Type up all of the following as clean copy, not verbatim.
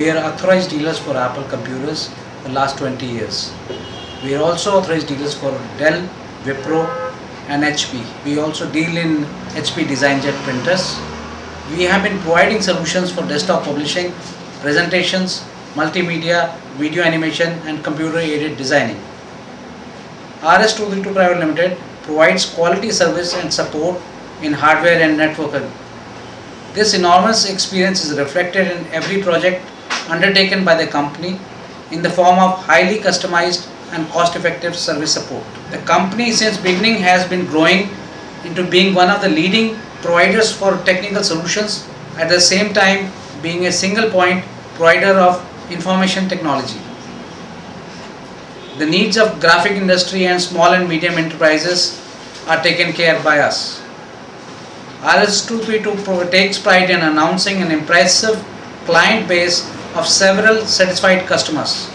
We are authorized dealers for Apple computers for the last 20 years. We are also authorized dealers for Dell, Wipro and HP. We also deal in HP DesignJet printers. We have been providing solutions for desktop publishing, presentations, multimedia, video animation and computer-aided designing. RS232 Private Limited provides quality service and support in hardware and networking. This enormous experience is reflected in every project undertaken by the company in the form of highly customized and cost-effective service support. The company since beginning has been growing into being one of the leading providers for technical solutions, at the same time being a single point provider of information technology. The needs of graphic industry and small and medium enterprises are taken care by us. RS232 takes pride in announcing an impressive client base of several satisfied customers.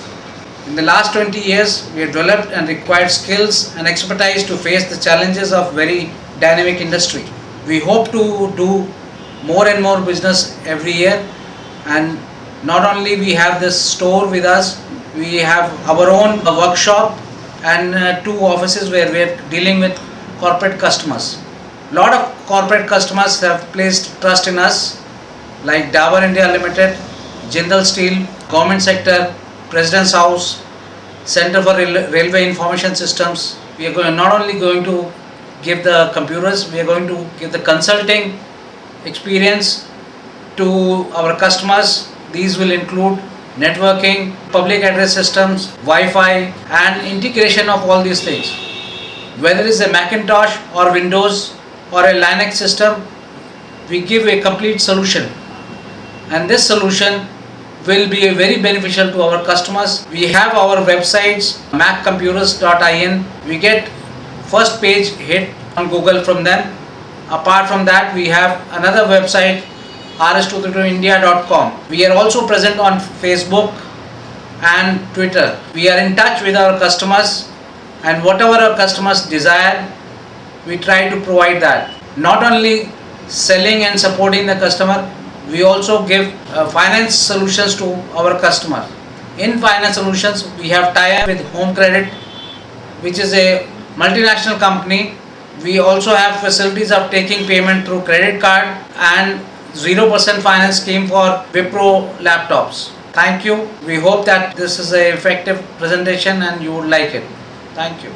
In the last 20 years, we have developed and acquired skills and expertise to face the challenges of very dynamic industry. We hope to do more and more business every year, and not only we have this store with us, we have our own workshop and 2 offices where we are dealing with corporate customers. A lot of corporate customers have placed trust in us, like Dabur India Limited, Jindal Steel, Government Sector, President's House, Center for Railway Information Systems. We are not only going to give the computers, we are going to give the consulting experience to our customers. These will include networking, public address systems, Wi-Fi and integration of all these things. Whether it's a Macintosh or Windows or a Linux system, we give a complete solution, and this solution will be very beneficial to our customers. We have our websites maccomputers.in. We get first page hit on Google from them. Apart from that, we have another website rs232india.com. We are also present on Facebook and Twitter. We are in touch with our customers, and whatever our customers desire, we try to provide that. Not only selling and supporting the customer, we also give finance solutions to our customer. In finance solutions, we have tie-up with Home Credit, which is a multinational company. We also have facilities of taking payment through credit card and 0% finance scheme for Wipro laptops. Thank you. We hope that this is an effective presentation and you would like it. Thank you.